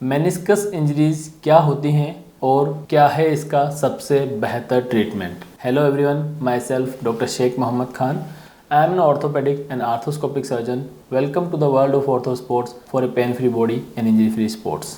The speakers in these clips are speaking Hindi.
मेनिस्कस इंजरीज क्या होती हैं और क्या है इसका सबसे बेहतर treatment. Hello everyone, myself doctor Sheikh Mohammad Khan. I am an orthopedic and arthroscopic surgeon. Welcome to the world of ortho sports for a pain-free body and injury-free sports.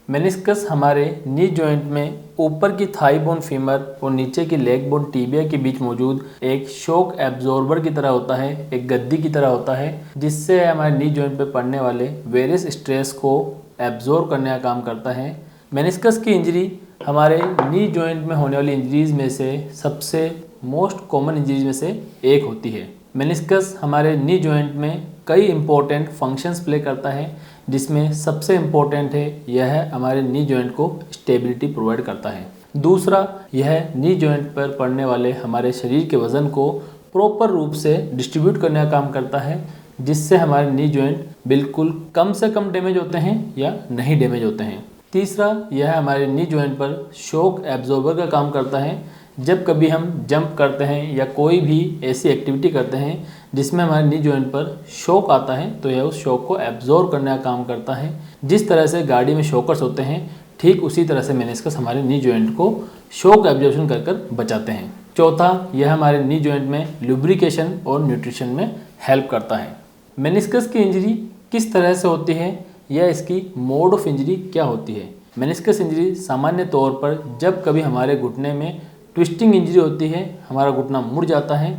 Meniscus हमारे नी जॉइंट में ऊपर की थाई बोन फीमर और नीचे की लेग बोन टीबिया के बीच मौजूद एक शॉक एब्जॉर्बर की तरह होता है, एक गद्दी की तरह होता है, जिससे हमारे नी जॉइंट पे पड़ने वाले वेरियस स्ट्रेस को एब्जॉर्ब करने का काम करता है। मेनिस्कस की इंजरी हमारे नी जॉइंट में होने वाली इंजरीज में से सबसे मोस्ट कॉमन इंजरीज में से एक होती है। मेनिस्कस हमारे नी जॉइंट में कई इंपॉर्टेंट फंक्शंस प्ले करता है, जिसमें सबसे इम्पोर्टेंट है यह हमारे नी जॉइंट को स्टेबिलिटी प्रोवाइड करता है। दूसरा, यह नी जॉइंट पर पड़ने वाले हमारे शरीर के वज़न को प्रॉपर रूप से डिस्ट्रीब्यूट करने का काम करता है, जिससे हमारे नी जॉइंट बिल्कुल कम से कम डैमेज होते हैं या नहीं डैमेज होते हैं। तीसरा, यह हमारे नी जॉइंट पर शॉक एब्जॉर्बर का काम करता है। जब कभी हम जंप करते हैं या कोई भी ऐसी एक्टिविटी करते हैं जिसमें हमारे नी जॉइंट पर शॉक आता है, तो यह उस शॉक को एब्जॉर्ब करने का काम करता है। जिस तरह से गाड़ी में शॉकर्स होते हैं, ठीक उसी तरह से मेनिस्कस हमारे नी जॉइंट को शॉक एब्जॉर्प्शन कर बचाते हैं। चौथा, यह हमारे नी जॉइंट में लुब्रिकेशन और न्यूट्रिशन में हेल्प करता है। मेनिस्कस की इंजरी किस तरह से होती है या इसकी मोड ऑफ इंजरी क्या होती है। मेनिस्कस इंजरी सामान्य तौर पर जब कभी हमारे घुटने में ट्विस्टिंग इंजरी होती है, हमारा घुटना मुड़ जाता है,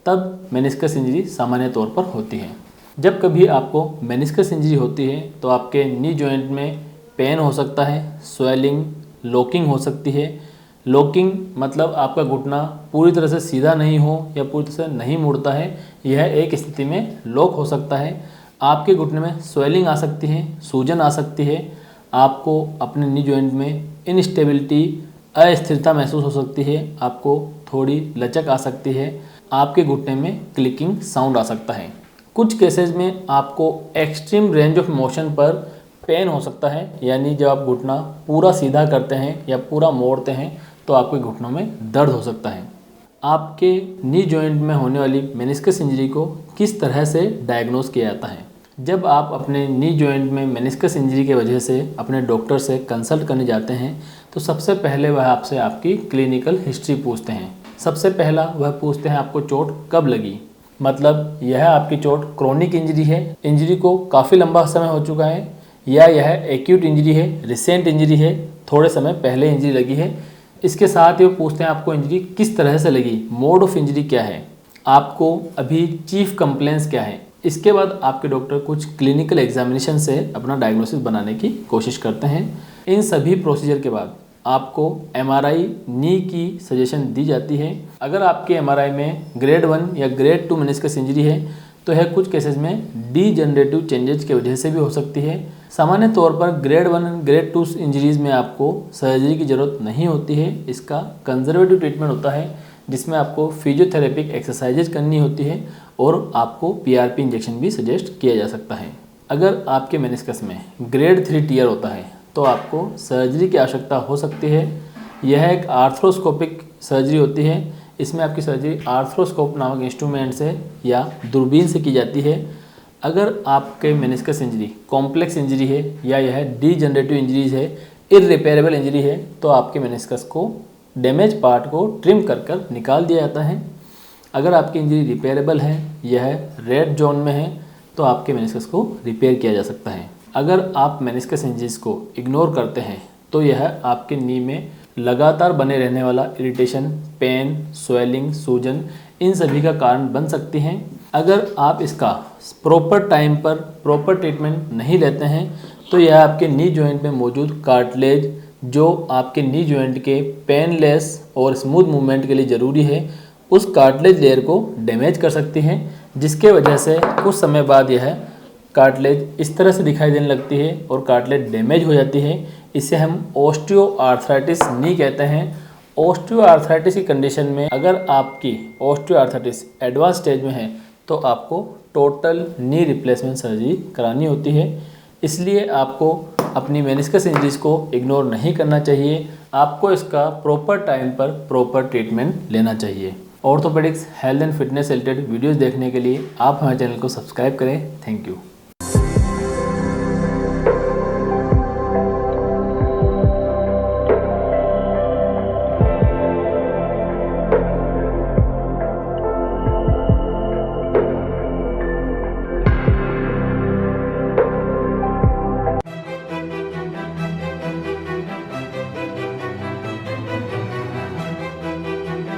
तब मेनिस्कस इंजरी सामान्य तौर पर होती है। जब कभी आपको मेनिस्कस इंजरी होती है तो आपके नी जॉइंट में पेन हो सकता है, स्वेलिंग, लॉकिंग हो सकती है। लॉकिंग मतलब आपका घुटना पूरी तरह से सीधा नहीं हो या पूरी तरह से नहीं मुड़ता है, यह एक स्थिति में लॉक हो सकता है। आपके घुटने में स्वेलिंग आ सकती है, सूजन आ सकती है, आपको अपने नी जॉइंट में इनस्टेबिलिटी, अस्थिरता महसूस हो सकती है, आपको थोड़ी लचक आ सकती है, आपके घुटने में क्लिकिंग साउंड आ सकता है। कुछ केसेस में आपको एक्सट्रीम रेंज ऑफ मोशन पर पेन हो सकता है, यानी जब आप घुटना पूरा सीधा करते हैं या पूरा मोड़ते हैं तो आपके घुटनों में दर्द हो सकता है। आपके नी जॉइंट में होने वाली मेनिस्कस इंजरी को किस तरह से डायग्नोस किया जाता है। जब आप अपने नी जॉइंट में मेनिस्कस इंजरी के वजह से अपने डॉक्टर से कंसल्ट करने जाते हैं तो सबसे पहले वह आपसे आपकी क्लिनिकल हिस्ट्री पूछते हैं। सबसे पहला वह पूछते हैं आपको चोट कब लगी, मतलब यह आपकी चोट क्रोनिक इंजरी है, इंजरी को काफ़ी लंबा समय हो चुका है, या यह एक्यूट इंजरी है, रिसेंट इंजरी है, थोड़े समय पहले इंजरी लगी है। इसके साथ ही वो पूछते हैं आपको इंजरी किस तरह से लगी, मोड ऑफ इंजरी क्या है, आपको अभी चीफ कंप्लेंट्स क्या है। इसके बाद आपके डॉक्टर कुछ क्लिनिकल एग्जामिनेशन से अपना डायग्नोसिस बनाने की कोशिश करते हैं। इन सभी प्रोसीजर के बाद आपको एमआरआई नी की सजेशन दी जाती है। अगर आपके एमआरआई में ग्रेड 1 या ग्रेड 2 मेनिस्कस इंजरी है तो यह कुछ केसेस में डीजनरेटिव चेंजेस की वजह से भी हो सकती है। सामान्य तौर पर ग्रेड 1 और ग्रेड 2 इंजरीज में आपको सर्जरी की ज़रूरत नहीं होती है। इसका कंजर्वेटिव ट्रीटमेंट होता है, जिसमें आपको फिजियोथेरेपिक एक्सरसाइजेज करनी होती है और आपको पीआरपी इंजेक्शन भी सजेस्ट किया जा सकता है। अगर आपके मेनिस्कस में ग्रेड 3 टियर होता है तो आपको सर्जरी की आवश्यकता हो सकती है। यह एक आर्थ्रोस्कोपिक सर्जरी होती है। इसमें आपकी सर्जरी आर्थ्रोस्कोप नामक इंस्ट्रूमेंट से या दूरबीन से की जाती है। अगर आपके मेनिस्कस इंजरी कॉम्प्लेक्स इंजरी है या यह डीजनरेटिव इंजरीज है, इररिपेयरेबल इंजरी है, तो आपके मेनिस्कस को डैमेज पार्ट को ट्रिम कर निकाल दिया जाता है। अगर आपकी इंजरी रिपेयरेबल है, यह रेड जोन में है, तो आपके मेनिस्कस को रिपेयर किया जा सकता है। अगर आप मेनिस्कस इंजरीज को इग्नोर करते हैं तो यह आपके नी में लगातार बने रहने वाला इरिटेशन, पेन, स्वेलिंग, सूजन, इन सभी का कारण बन सकती हैं। अगर आप इसका प्रॉपर टाइम पर प्रॉपर ट्रीटमेंट नहीं लेते हैं तो यह आपके नी जॉइंट में मौजूद कार्टिलेज, जो आपके नी जॉइंट के पेनलेस और स्मूथ मूवमेंट के लिए ज़रूरी है, उस कार्टिलेज लेयर को डैमेज कर सकती हैं, जिसके वजह से कुछ समय बाद यह कार्टिलेज इस तरह से दिखाई देने लगती है और कार्टिलेज डैमेज हो जाती है। इसे हम ऑस्टियोआर्थराइटिस नी कहते हैं। ऑस्टियोआर्थराइटिस की कंडीशन में अगर आपकी ऑस्टियोआर्थराइटिस एडवांस स्टेज में है तो आपको टोटल नी रिप्लेसमेंट सर्जरी करानी होती है। इसलिए आपको अपनी मेनिस्कस इंजरीज को इग्नोर नहीं करना चाहिए। आपको इसका प्रॉपर टाइम पर प्रॉपर ट्रीटमेंट लेना चाहिए। Orthopaedics, health and fitness related videos देखने के लिए आप हमारे चैनल को सब्सक्राइब करें। Thank you.